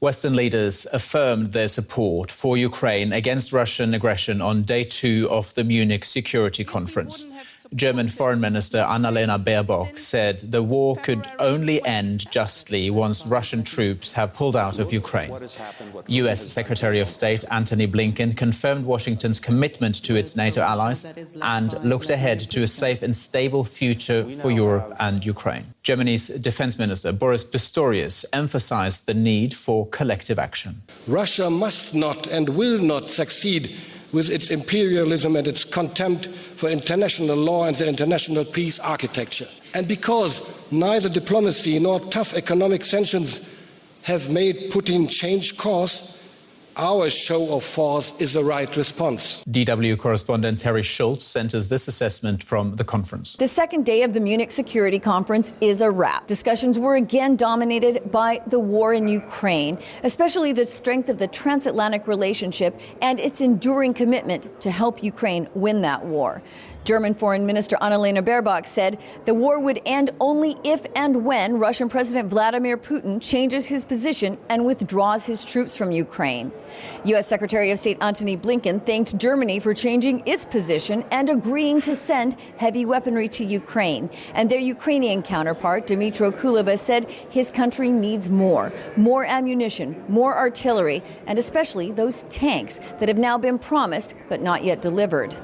Western leaders affirmed their support for Ukraine against Russian aggression on day 2 of the Munich Security Conference. German Foreign Minister Annalena Baerbock said the war could only end justly once Russian troops have pulled out of Ukraine. US Secretary of State Antony Blinken confirmed Washington's commitment to its NATO allies and looked ahead to a safe and stable future for Europe and Ukraine. Germany's Defense Minister Boris Pistorius emphasized the need for collective action. Russia must not and will not succeed with its imperialism and its contempt for international law and the international peace architecture. And because neither diplomacy nor tough economic sanctions have made Putin change course, our show of force is the right response. DW correspondent Terry Schultz sent us this assessment from the conference. The second day of the Munich Security Conference is a wrap. Discussions were again dominated by the war in Ukraine, especially the strength of the transatlantic relationship and its enduring commitment to help Ukraine win that war. German Foreign Minister Annalena Baerbock said the war would end only if and when Russian President Vladimir Putin changes his position and withdraws his troops from Ukraine. U.S. Secretary of State Antony Blinken thanked Germany for changing its position and agreeing to send heavy weaponry to Ukraine. And their Ukrainian counterpart, Dmytro Kuleba, said his country needs more ammunition, more artillery, and especially those tanks that have now been promised but not yet delivered.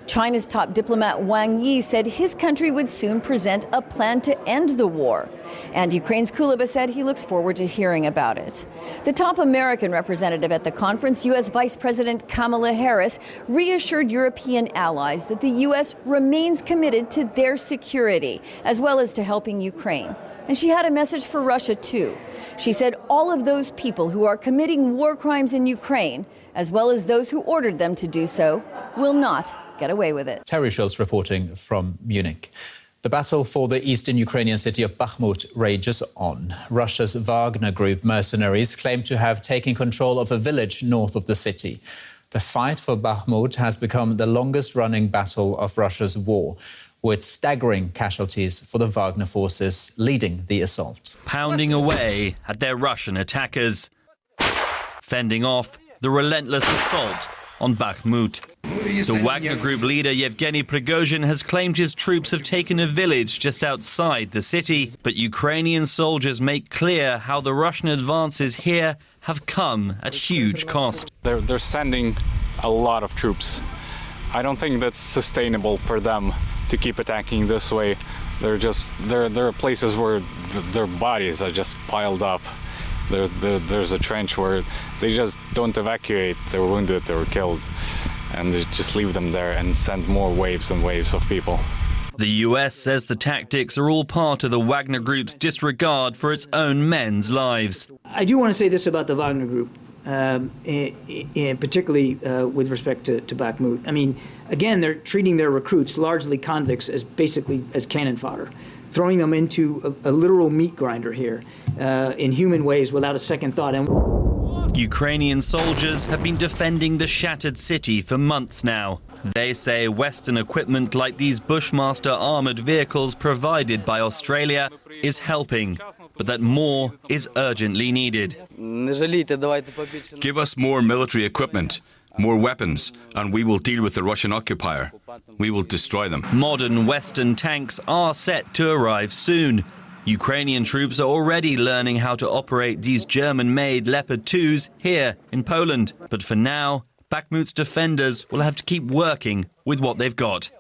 China's top diplomat Wang Yi said his country would soon present a plan to end the war. And Ukraine's Kuleba said he looks forward to hearing about it. The top American representative at the conference, U.S. Vice President Kamala Harris, reassured European allies that the U.S. remains committed to their security, as well as to helping Ukraine. And she had a message for Russia, too. She said all of those people who are committing war crimes in Ukraine, as well as those who ordered them to do so, will not get away with it. Terry Schultz reporting from Munich. The battle for the eastern Ukrainian city of Bakhmut rages on. Russia's Wagner Group mercenaries claim to have taken control of a village north of the city. The fight for Bakhmut has become the longest-running battle of Russia's war, with staggering casualties for the Wagner forces leading the assault. Pounding away at their Russian attackers, fending off the relentless assault on Bakhmut. The Wagner Group leader Yevgeny Prigozhin has claimed his troops have taken a village just outside the city, but Ukrainian soldiers make clear how the Russian advances here have come at huge cost. They're sending a lot of troops. I don't think that's sustainable for them to keep attacking this way. There are places where their bodies are just piled up. There's a trench where they just don't evacuate their wounded or killed, and they just leave them there and send more waves and waves of people. The US says the tactics are all part of the Wagner Group's disregard for its own men's lives. I do want to say this about the Wagner Group, particularly with respect to Bakhmut. I mean, again, they're treating their recruits, largely convicts, as basically as cannon fodder, throwing them into a literal meat grinder here in human ways without a second thought. And Ukrainian soldiers have been defending the shattered city for months now. They say Western equipment like these Bushmaster armored vehicles provided by Australia is helping, but that more is urgently needed. Give us more military equipment, more weapons, and we will deal with the Russian occupier. We will destroy them. Modern Western tanks are set to arrive soon. Ukrainian troops are already learning how to operate these German-made Leopard 2s here in Poland. But for now, Bakhmut's defenders will have to keep working with what they've got.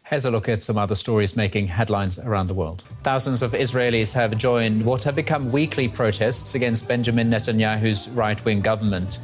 Here's a look at some other stories making headlines around the world. Thousands of Israelis have joined what have become weekly protests against Benjamin Netanyahu's right-wing government.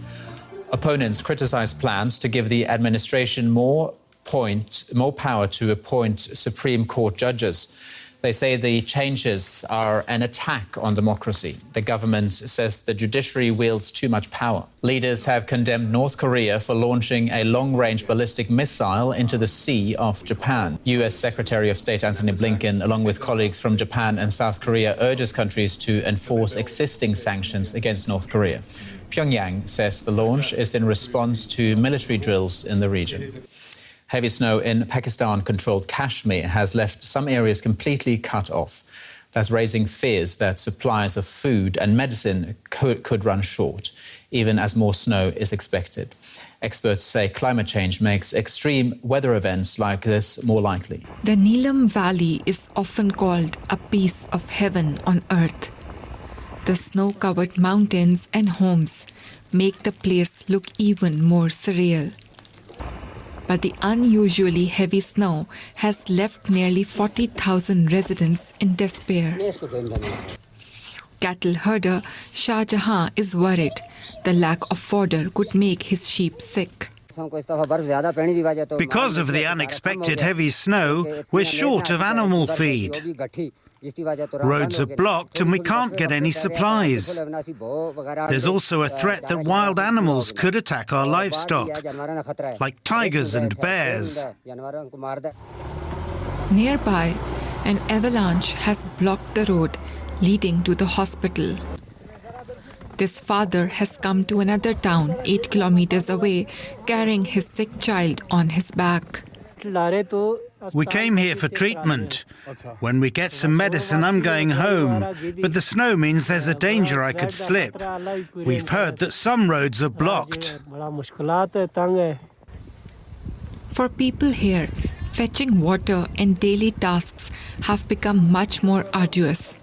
Opponents criticize plans to give the administration more power to appoint Supreme Court judges. They say the changes are an attack on democracy. The government says the judiciary wields too much power. Leaders have condemned North Korea for launching a long-range ballistic missile into the sea off Japan. U.S. Secretary of State Antony Blinken, along with colleagues from Japan and South Korea, urges countries to enforce existing sanctions against North Korea. Pyongyang says the launch is in response to military drills in the region. Heavy snow in Pakistan-controlled Kashmir has left some areas completely cut off. That's raising fears that supplies of food and medicine could run short, even as more snow is expected. Experts say climate change makes extreme weather events like this more likely. The Neelam Valley is often called a piece of heaven on earth. The snow-covered mountains and homes make the place look even more surreal. But the unusually heavy snow has left nearly 40,000 residents in despair. Cattle herder Shah Jahan is worried the lack of fodder could make his sheep sick. Because of the unexpected heavy snow, we're short of animal feed. Roads are blocked and we can't get any supplies. There's also a threat that wild animals could attack our livestock, like tigers and bears. Nearby, an avalanche has blocked the road leading to the hospital. This father has come to another town 8 kilometers away, carrying his sick child on his back. We came here for treatment. When we get some medicine, I'm going home. But the snow means there's a danger I could slip. We've heard that some roads are blocked. For people here, fetching water and daily tasks have become much more arduous.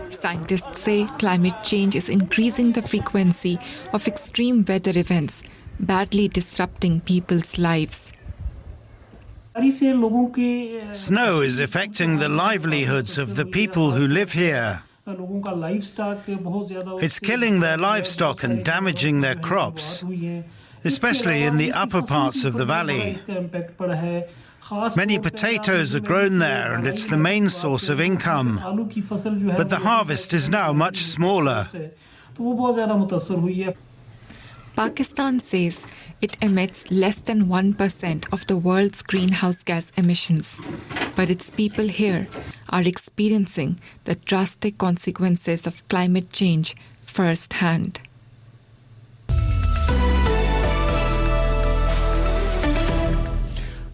Scientists say climate change is increasing the frequency of extreme weather events, badly disrupting people's lives. Snow is affecting the livelihoods of the people who live here. It's killing their livestock and damaging their crops, especially in the upper parts of the valley. Many potatoes are grown there and it's the main source of income. But the harvest is now much smaller. Pakistan says it emits less than 1% of the world's greenhouse gas emissions, but its people here are experiencing the drastic consequences of climate change firsthand.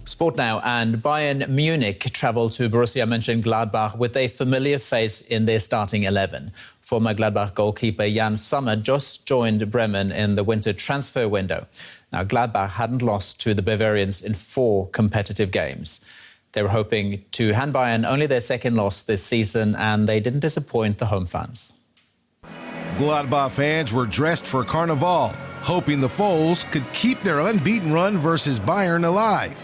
Sport now, and Bayern Munich travel to Borussia Mönchengladbach with a familiar face in their starting 11. Former Gladbach goalkeeper Jan Sommer just joined Bremen in the winter transfer window. Now, Gladbach hadn't lost to the Bavarians in 4 competitive games. They were hoping to hand Bayern only their second loss this season, and they didn't disappoint the home fans. Gladbach fans were dressed for Carnival, hoping the Fohls could keep their unbeaten run versus Bayern alive.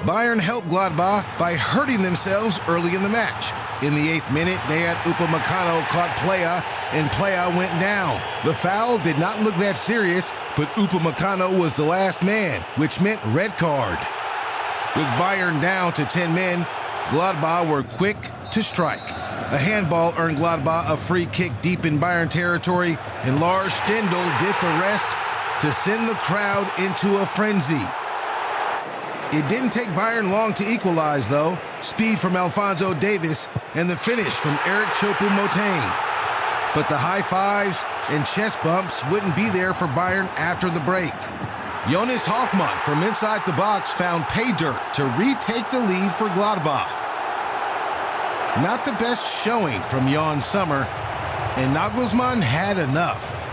Bayern helped Gladbach by hurting themselves early in the match. In the 8th minute, Dayot Upamecano caught Plea, and Plea went down. The foul did not look that serious, but Upamecano was the last man, which meant red card. With Bayern down to 10 men, Gladbach were quick to strike. A handball earned Gladbach a free kick deep in Bayern territory, and Lars Stindl did the rest to send the crowd into a frenzy. It didn't take Bayern long to equalize, though. Speed from Alphonso Davies and the finish from Eric Choupo-Moting. But the high fives and chest bumps wouldn't be there for Bayern after the break. Jonas Hoffmann from inside the box found pay dirt to retake the lead for Gladbach. Not the best showing from Jan Sommer, and Nagelsmann had enough.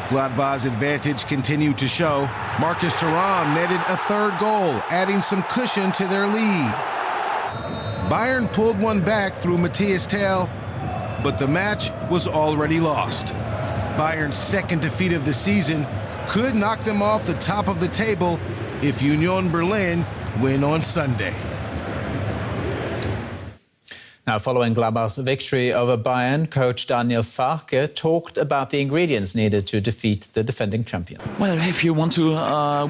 Gladbach's advantage continued to show. Marcus Thuram netted a 3rd goal, adding some cushion to their lead. Bayern pulled one back through Matthias Tel, but the match was already lost. Bayern's 2nd defeat of the season could knock them off the top of the table if Union Berlin win on Sunday. Now, following Gladbach's victory over Bayern, coach Daniel Farke talked about the ingredients needed to defeat the defending champion. Well, if you want to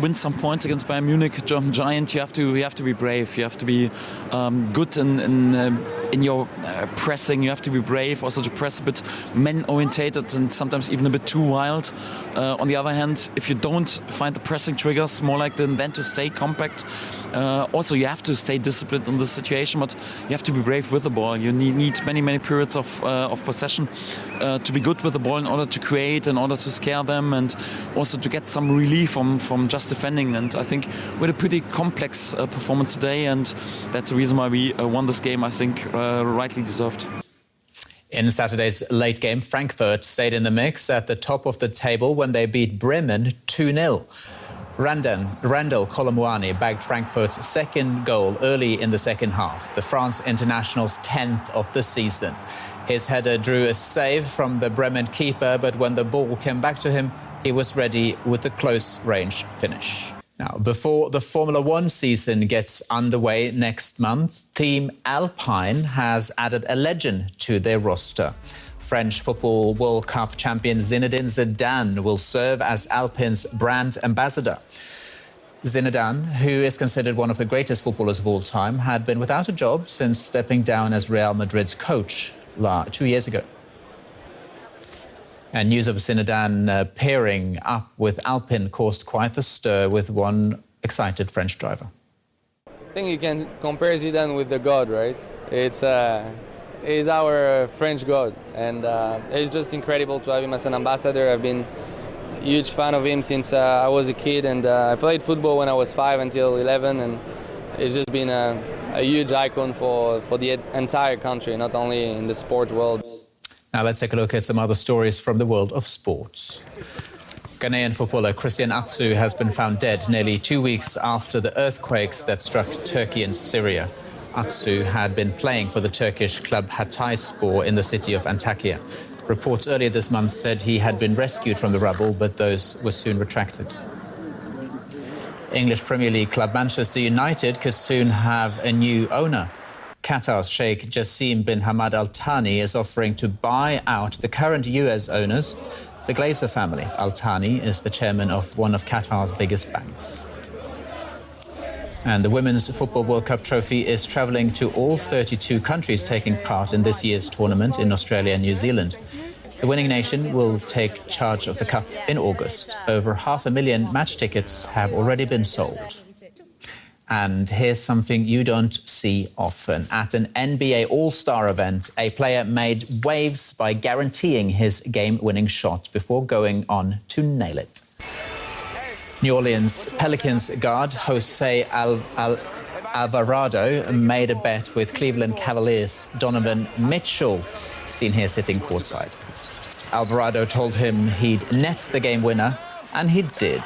win some points against Bayern Munich, German giant, you have to be brave. You have to be good in in your pressing. You have to be brave, also to press a bit man-orientated and sometimes even a bit too wild. On the other hand, if you don't find the pressing triggers, more like then to stay compact. Also, you have to stay disciplined in this situation, but you have to be brave with the ball. You need many periods of possession to be good with the ball in order to create, in order to scare them, and also to get some relief from just defending. And I think we had a pretty complex performance today, and that's the reason why we won this game, I think, rightly deserved. In Saturday's late game, Frankfurt stayed in the mix at the top of the table when they beat Bremen 2-0. Randal Colomwani bagged Frankfurt's second goal early in the second half, the France international's 10th of the season. His header drew a save from the Bremen keeper, but when the ball came back to him, he was ready with a close-range finish. Now, before the Formula One season gets underway next month, Team Alpine has added a legend to their roster. French Football World Cup champion Zinedine Zidane will serve as Alpine's brand ambassador. Zinedine, who is considered one of the greatest footballers of all time, had been without a job since stepping down as Real Madrid's coach 2 years ago. And news of Zinedine pairing up with Alpine caused quite the stir with one excited French driver. I think you can compare Zidane with the God, right? He's our French God, and it's just incredible to have him as an ambassador. I've been a huge fan of him since I was a kid, and I played football when I was 5 until 11, and it's just been a huge icon for the entire country, not only in the sport world. Now let's take a look at some other stories from the world of sports. Ghanaian footballer Christian Atsu has been found dead nearly 2 weeks after the earthquakes that struck Turkey and Syria. Atsu had been playing for the Turkish club Hatayspor in the city of Antakya. Reports earlier this month said he had been rescued from the rubble, but those were soon retracted. English Premier League club Manchester United could soon have a new owner. Qatar's Sheikh Jassim bin Hamad Al Thani is offering to buy out the current US owners, the Glazer family. Al Thani is the chairman of one of Qatar's biggest banks. And the Women's Football World Cup trophy is travelling to all 32 countries taking part in this year's tournament in Australia and New Zealand. The winning nation will take charge of the cup in August. Over 500,000 match tickets have already been sold. And here's something you don't see often. At an NBA All-Star event, a player made waves by guaranteeing his game-winning shot before going on to nail it. New Orleans Pelicans guard Jose Alvarado made a bet with Cleveland Cavaliers' Donovan Mitchell, seen here sitting courtside. Alvarado told him he'd net the game winner, and he did.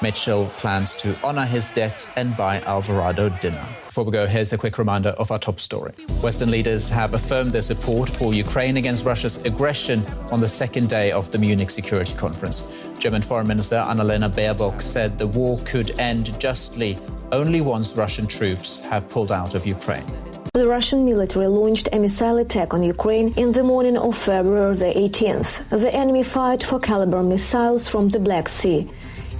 Mitchell plans to honour his debt and buy Alvarado dinner. Before we go, here's a quick reminder of our top story. Western leaders have affirmed their support for Ukraine against Russia's aggression on the second day of the Munich Security Conference. German Foreign Minister Annalena Baerbock said the war could end justly only once Russian troops have pulled out of Ukraine. The Russian military launched a missile attack on Ukraine in the morning of February the 18th. The enemy fired 4 caliber missiles from the Black Sea.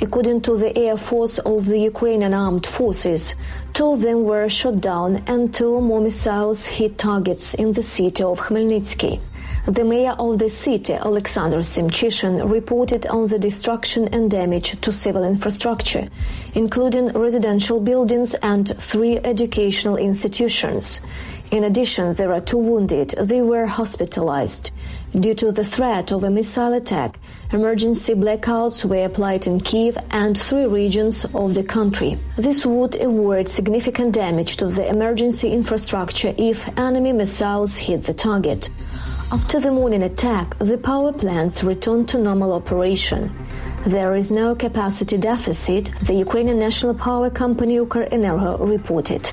According to the Air Force of the Ukrainian Armed Forces, 2 of them were shot down and 2 more missiles hit targets in the city of Khmelnytsky. The mayor of the city, Alexander Semchishin, reported on the destruction and damage to civil infrastructure, including residential buildings and 3 educational institutions. In addition, there are 2 wounded. They were hospitalized. Due to the threat of a missile attack, emergency blackouts were applied in Kyiv and 3 regions of the country. This would avoid significant damage to the emergency infrastructure if enemy missiles hit the target. After the morning attack, the power plants returned to normal operation. There is no capacity deficit, the Ukrainian national power company Ukrenergo reported.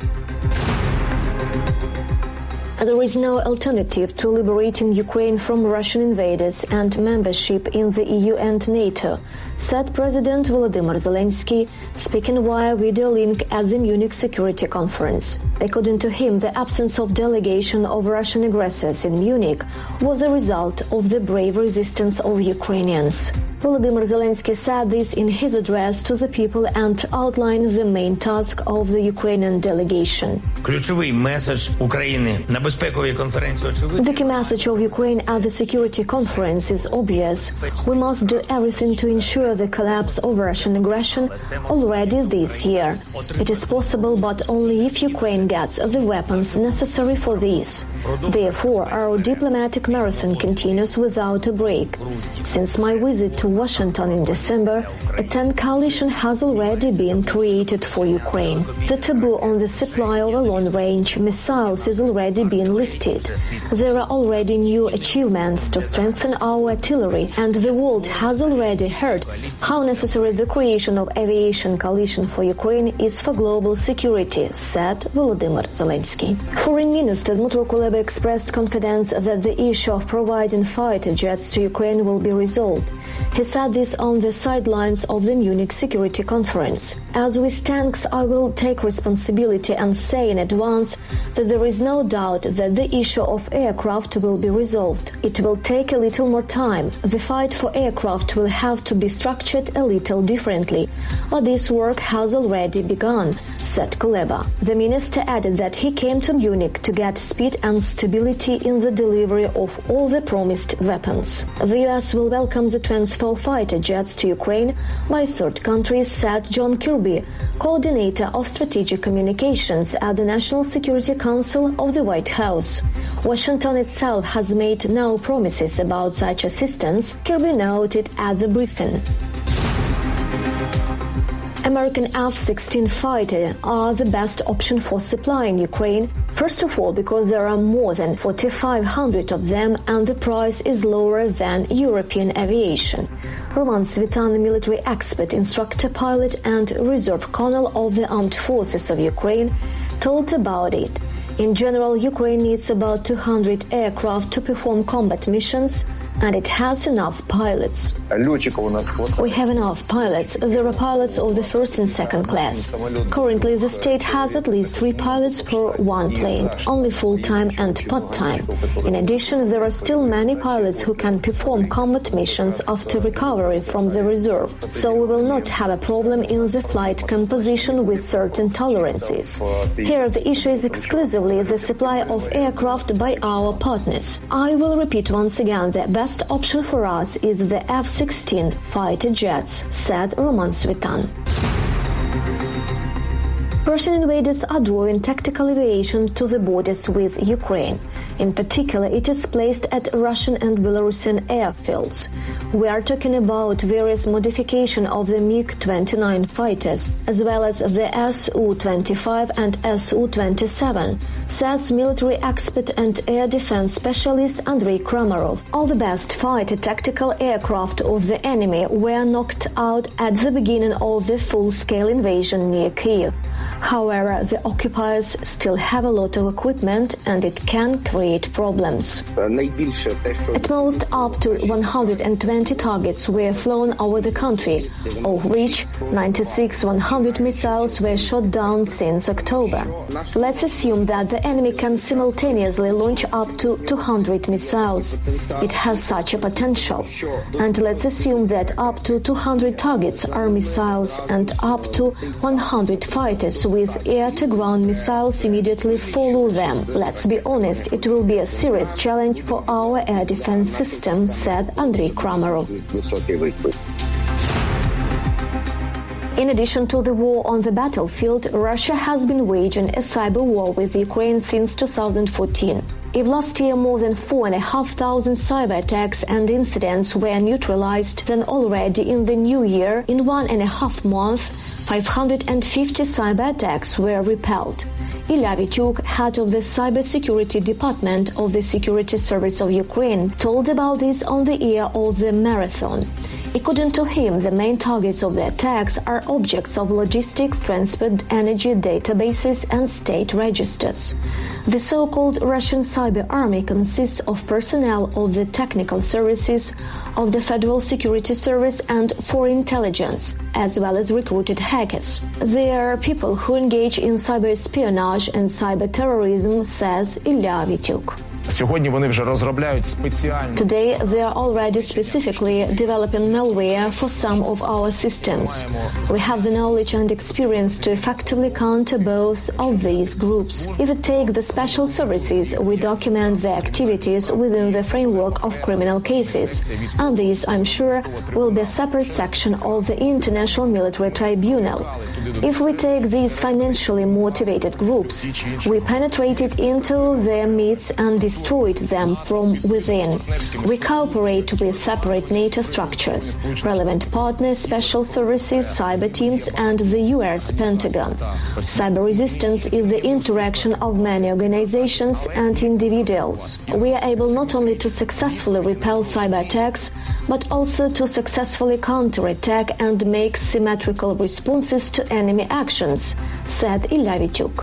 There is no alternative to liberating Ukraine from Russian invaders and membership in the EU and NATO, said President Volodymyr Zelensky, speaking via video link at the Munich Security Conference. According to him, the absence of delegation of Russian aggressors in Munich was the result of the brave resistance of Ukrainians. Volodymyr Zelensky said this in his address to the people and outlined the main task of the Ukrainian delegation. Ключовий меседж України – The key message of Ukraine at the security conference is obvious. We must do everything to ensure the collapse of Russian aggression already this year. It is possible, but only if Ukraine gets the weapons necessary for this. Therefore, our diplomatic marathon continues without a break. Since my visit to Washington in December, a 10 coalition has already been created for Ukraine. The taboo on the supply of long-range missiles is already being lifted. There are already new achievements to strengthen our artillery, and the world has already heard how necessary the creation of aviation coalition for Ukraine is for global security, said Volodymyr Zelensky. Foreign Minister Dmytro Kuleba expressed confidence that the issue of providing fighter jets to Ukraine will be resolved. He said this on the sidelines of the Munich Security Conference. As with tanks, I will take responsibility and say in advance that there is no doubt that the issue of aircraft will be resolved. It will take a little more time. The fight for aircraft will have to be structured a little differently, but this work has already begun, said Kuleba. The minister added that he came to Munich to get speed and stability in the delivery of all the promised weapons. The US will welcome the transfer of fighter jets to Ukraine by third countries, said John Kirby, coordinator of strategic communications at the National Security Council of the White House. Washington itself has made no promises about such assistance, Kirby noted at the briefing. American F-16 fighters are the best option for supplying Ukraine, first of all because there are more than 4,500 of them and the price is lower than European aviation. Roman Svitan, military expert, instructor pilot and reserve colonel of the Armed Forces of Ukraine, told about it. In general, Ukraine needs about 200 aircraft to perform combat missions, and it has enough pilots. We have enough pilots. There are pilots of the first and second class. Currently, the state has at least 3 pilots per one plane, only full-time and part-time. In addition, there are still many pilots who can perform combat missions after recovery from the reserve, so we will not have a problem in the flight composition with certain tolerances. Here, the issue is exclusively the supply of aircraft by our partners. I will repeat once again, the best option for us is the F-16 fighter jets, said Roman Svitan. Russian invaders are drawing tactical aviation to the borders with Ukraine. In particular, it is placed at Russian and Belarusian airfields. We are talking about various modifications of the MiG-29 fighters, as well as the Su-25 and Su-27, says military expert and air defense specialist Andrei Kramarov. All the best fighter tactical aircraft of the enemy were knocked out at the beginning of the full-scale invasion near Kyiv. However, the occupiers still have a lot of equipment and it can create problems. At most, up to 120 targets were flown over the country, of which 96 100 missiles were shot down since October. Let's assume that the enemy can simultaneously launch up to 200 missiles. It has such a potential. And let's assume that up to 200 targets are missiles and up to 100 fighters with air-to-ground missiles immediately follow them. Let's be honest, it will be a serious challenge for our air defense system, said Andrei Kramarov. In addition to the war on the battlefield, Russia has been waging a cyber war with Ukraine since 2014. If last year more than 4,500 cyber attacks and incidents were neutralized, then already in the new year, in 1.5 months, 550 cyber attacks were repelled. Ilya Vityuk, head of the Cybersecurity Department of the Security Service of Ukraine, told about this on the air of the marathon. According to him, the main targets of the attacks are objects of logistics, transport, energy, databases and state registers. The so-called Russian cyber army consists of personnel of the technical services of the Federal Security Service and for intelligence, as well as recruited hackers. They are people who engage in cyber espionage and cyber terrorism, says Ilya Vityuk. Today, they are already specifically developing malware for some of our systems. We have the knowledge and experience to effectively counter both of these groups. If we take the special services, we document their activities within the framework of criminal cases. And this, I'm sure, will be a separate section of the International Military Tribunal. If we take these financially motivated groups, we penetrated into their myths and destroyed them from within. We cooperate with separate NATO structures, relevant partners, special services, cyber teams, and the US Pentagon. Cyber resistance is the interaction of many organizations and individuals. We are able not only to successfully repel cyber attacks, but also to successfully counterattack and make symmetrical responses to enemy actions, said Ilavichuk.